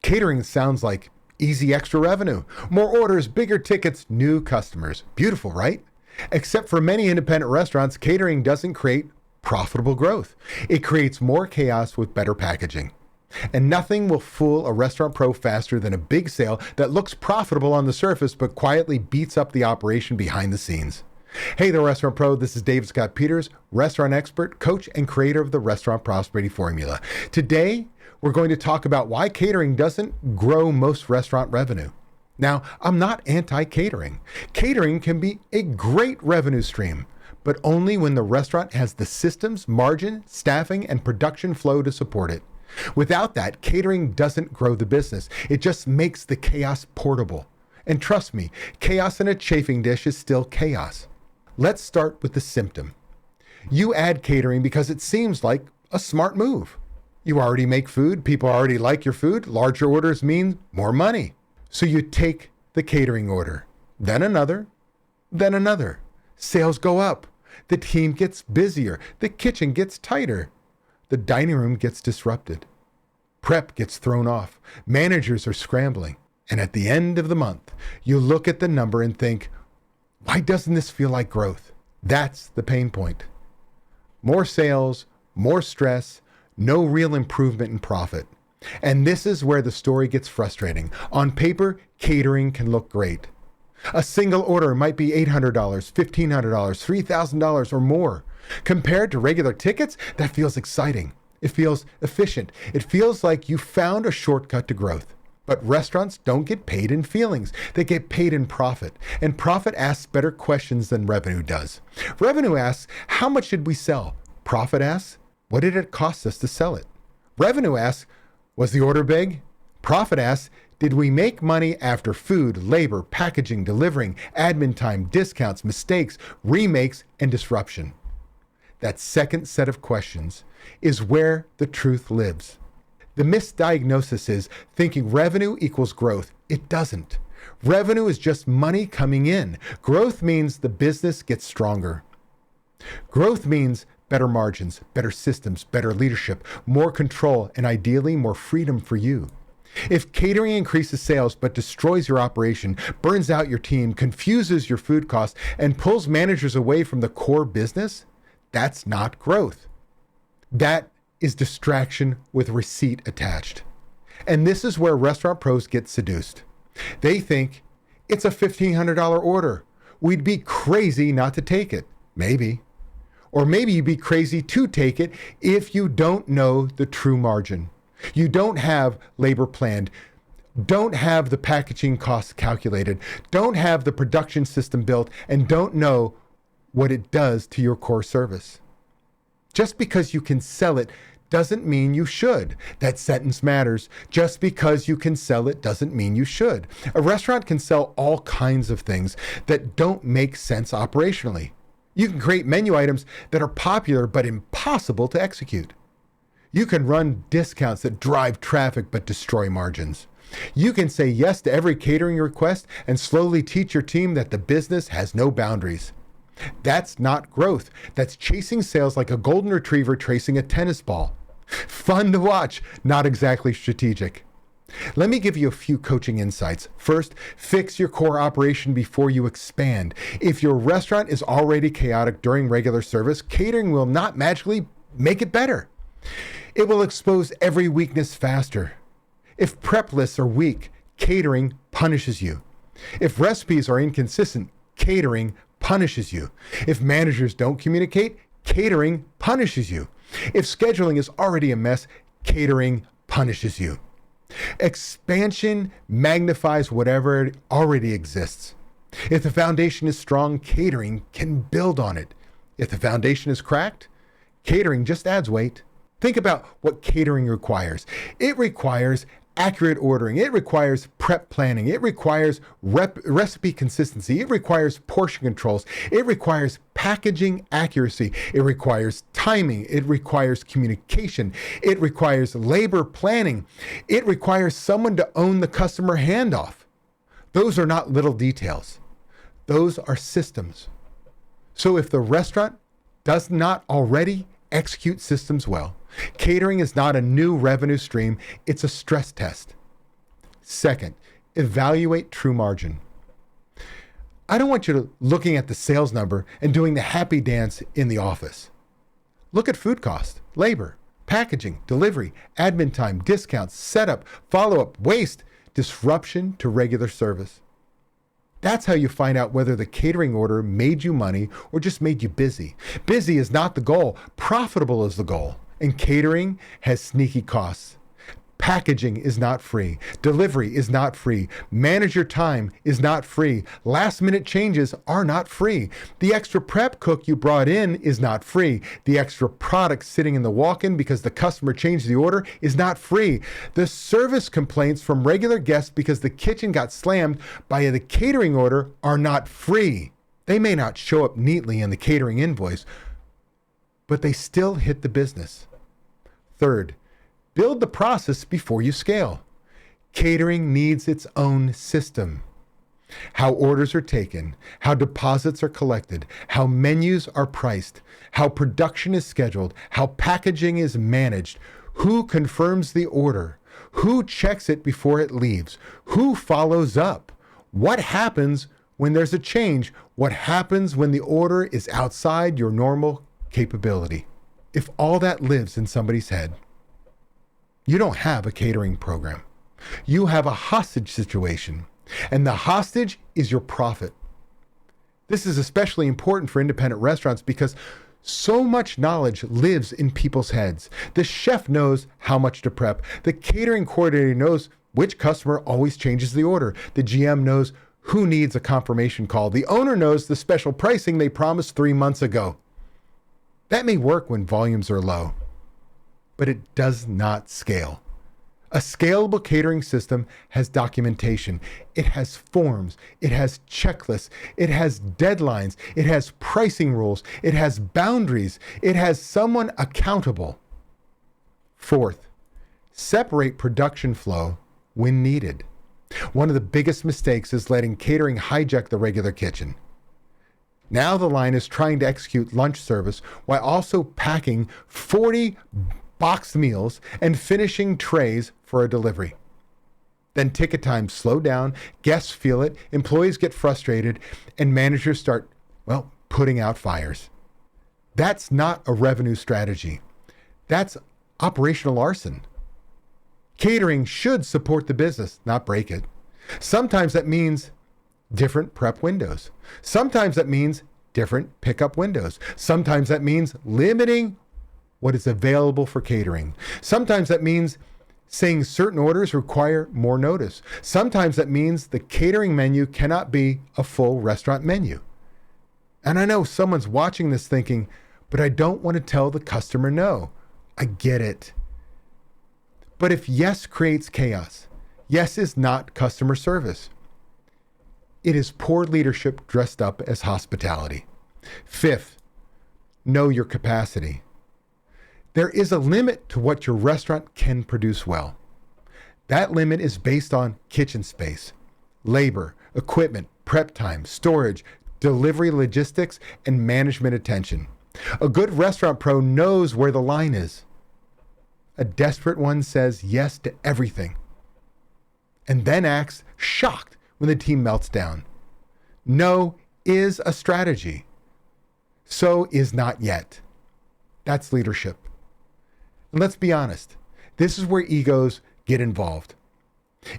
Catering sounds like easy extra revenue, more orders, bigger tickets, new customers. Beautiful, right? Except for many independent restaurants, catering doesn't create profitable growth. It creates more chaos with better packaging. And nothing will fool a restaurant pro faster than a big sale that looks profitable on the surface but quietly beats up the operation behind the scenes. Hey there, Restaurant Pro. This is David Scott Peters, restaurant expert, coach, and creator of the Restaurant Prosperity Formula. Today, we're going to talk about why catering doesn't grow most restaurant revenue. Now, I'm not anti-catering. Catering can be a great revenue stream, but only when the restaurant has the systems, margin, staffing, and production flow to support it. Without that, catering doesn't grow the business. It just makes the chaos portable. And trust me, chaos in a chafing dish is still chaos. Let's start with the symptom. You add catering because it seems like a smart move. You already make food, people already like your food, larger orders mean more money. So you take the catering order, then another, then another. Sales go up, the team gets busier, the kitchen gets tighter, the dining room gets disrupted. Prep gets thrown off, managers are scrambling, and at the end of the month, you look at the number and think, why doesn't this feel like growth? That's the pain point. More sales, more stress, no real improvement in profit. And this is where the story gets frustrating. On paper, catering can look great. A single order might be $800, $1,500, $3,000 or more. Compared to regular tickets, that feels exciting. It feels efficient. It feels like you found a shortcut to growth. But restaurants don't get paid in feelings. They get paid in profit. And profit asks better questions than revenue does. Revenue asks, how much did we sell? Profit asks, what did it cost us to sell it? Revenue asks, was the order big? Profit asks, did we make money after food, labor, packaging, delivering, admin time, discounts, mistakes, remakes, and disruption? That second set of questions is where the truth lives. The misdiagnosis is thinking revenue equals growth. It doesn't. Revenue is just money coming in. Growth means the business gets stronger. Growth means better margins, better systems, better leadership, more control, and ideally more freedom for you. If catering increases sales but destroys your operation, burns out your team, confuses your food costs, and pulls managers away from the core business, that's not growth. That is distraction with receipt attached. And this is where restaurant pros get seduced. They think it's a $1,500 order. We'd be crazy not to take it. Maybe. Or maybe you'd be crazy to take it if you don't know the true margin. You don't have labor planned, don't have the packaging costs calculated, don't have the production system built, and don't know what it does to your core service. Just because you can sell it doesn't mean you should. That sentence matters. Just because you can sell it doesn't mean you should. A restaurant can sell all kinds of things that don't make sense operationally. You can create menu items that are popular but impossible to execute. You can run discounts that drive traffic but destroy margins. You can say yes to every catering request and slowly teach your team that the business has no boundaries. That's not growth. That's chasing sales like a golden retriever tracing a tennis ball. Fun to watch, not exactly strategic. Let me give you a few coaching insights. First, fix your core operation before you expand. If your restaurant is already chaotic during regular service, catering will not magically make it better. It will expose every weakness faster. If prep lists are weak, catering punishes you. If recipes are inconsistent, catering punishes you. If managers don't communicate, catering punishes you. If scheduling is already a mess, catering punishes you. Expansion magnifies whatever already exists. If the foundation is strong, catering can build on it. If the foundation is cracked, catering just adds weight. Think about what catering requires. It requires accurate ordering. It requires prep planning. It requires recipe consistency. It requires portion controls. It requires packaging accuracy. It requires timing. It requires communication. It requires labor planning. It requires someone to own the customer handoff. Those are not little details. Those are systems. So if the restaurant does not already execute systems well, catering is not a new revenue stream, it's a stress test. Second, evaluate true margin. I don't want you to looking at the sales number and doing the happy dance in the office. Look at food cost, labor, packaging, delivery, admin time, discounts, setup, follow-up, waste, disruption to regular service. That's how you find out whether the catering order made you money or just made you busy. Busy is not the goal. Profitable is the goal. And catering has sneaky costs. Packaging is not free. Delivery is not free. Manage your time is not free. Last minute changes are not free. The extra prep cook you brought in is not free. The extra product sitting in the walk-in because the customer changed the order is not free. The service complaints from regular guests because the kitchen got slammed by the catering order are not free. They may not show up neatly in the catering invoice, but they still hit the business. Third, build the process before you scale. Catering needs its own system. How orders are taken, how deposits are collected, how menus are priced, how production is scheduled, how packaging is managed, who confirms the order, who checks it before it leaves, who follows up, what happens when there's a change, what happens when the order is outside your normal capability. If all that lives in somebody's head, you don't have a catering program. You have a hostage situation, and the hostage is your profit. This is especially important for independent restaurants because so much knowledge lives in people's heads. The chef knows how much to prep. The catering coordinator knows which customer always changes the order. The GM knows who needs a confirmation call. The owner knows the special pricing they promised 3 months ago. That may work when volumes are low, but it does not scale. A scalable catering system has documentation. It has forms. It has checklists. It has deadlines. It has pricing rules. It has boundaries. It has someone accountable. Fourth, separate production flow when needed. One of the biggest mistakes is letting catering hijack the regular kitchen. Now the line is trying to execute lunch service while also packing 40 boxed meals and finishing trays for a delivery. Then ticket times slow down, guests feel it, employees get frustrated, and managers start, putting out fires. That's not a revenue strategy. That's operational arson. Catering should support the business, not break it. Sometimes that means different prep windows. Sometimes that means different pickup windows. Sometimes that means limiting what is available for catering. Sometimes that means saying certain orders require more notice. Sometimes that means the catering menu cannot be a full restaurant menu. And I know someone's watching this thinking, but I don't want to tell the customer no. I get it. But if yes creates chaos, yes is not customer service. It is poor leadership dressed up as hospitality. Fifth, know your capacity. There is a limit to what your restaurant can produce well. That limit is based on kitchen space, labor, equipment, prep time, storage, delivery logistics, and management attention. A good restaurant pro knows where the line is. A desperate one says yes to everything and then acts shocked when the team melts down. No is a strategy. So is not yet. That's leadership. And let's be honest, this is where egos get involved.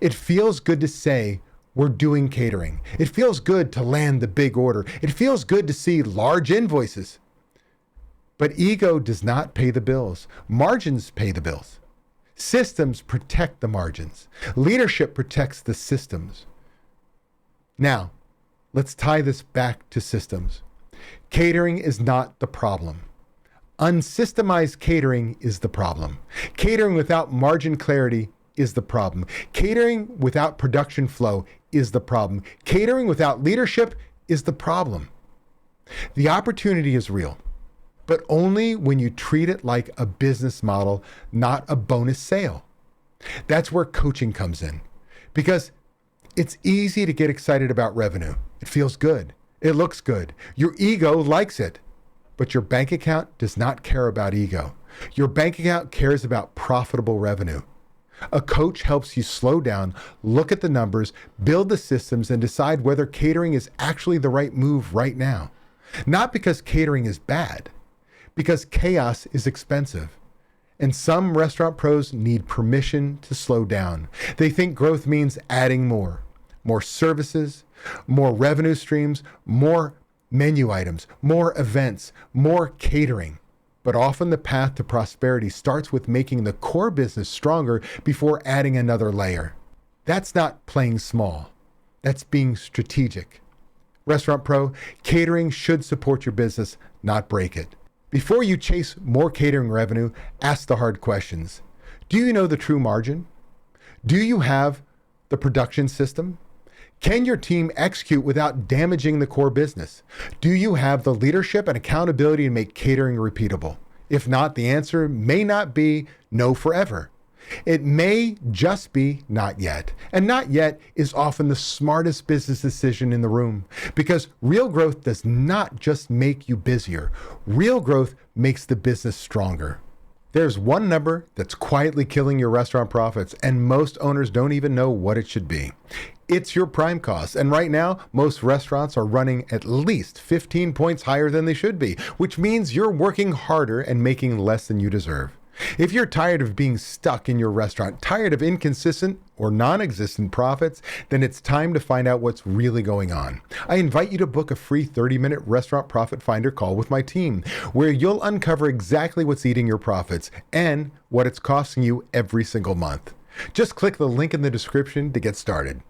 It feels good to say we're doing catering. It feels good to land the big order. It feels good to see large invoices. But ego does not pay the bills. Margins pay the bills. Systems protect the margins. Leadership protects the systems. Now, let's tie this back to systems. Catering is not the problem. Unsystemized catering is the problem. Catering without margin clarity is the problem. Catering without production flow is the problem. Catering without leadership is the problem. The opportunity is real, but only when you treat it like a business model, not a bonus sale. That's where coaching comes in, because it's easy to get excited about revenue. It feels good. It looks good. Your ego likes it, but your bank account does not care about ego. Your bank account cares about profitable revenue. A coach helps you slow down, look at the numbers, build the systems, and decide whether catering is actually the right move right now. Not because catering is bad, because chaos is expensive. And some restaurant pros need permission to slow down. They think growth means adding more services, more revenue streams, more menu items, more events, more catering. But often the path to prosperity starts with making the core business stronger before adding another layer. That's not playing small. That's being strategic. Restaurant Pro, catering should support your business, not break it. Before you chase more catering revenue, ask the hard questions. Do you know the true margin? Do you have the production system? Can your team execute without damaging the core business? Do you have the leadership and accountability to make catering repeatable? If not, the answer may not be no forever. It may just be not yet. And not yet is often the smartest business decision in the room, because real growth does not just make you busier. Real growth makes the business stronger. There's one number that's quietly killing your restaurant profits, and most owners don't even know what it should be. It's your prime cost. And right now, most restaurants are running at least 15 points higher than they should be, which means you're working harder and making less than you deserve. If you're tired of being stuck in your restaurant, tired of inconsistent or non-existent profits, then it's time to find out what's really going on. I invite you to book a free 30-minute restaurant profit finder call with my team, where you'll uncover exactly what's eating your profits and what it's costing you every single month. Just click the link in the description to get started.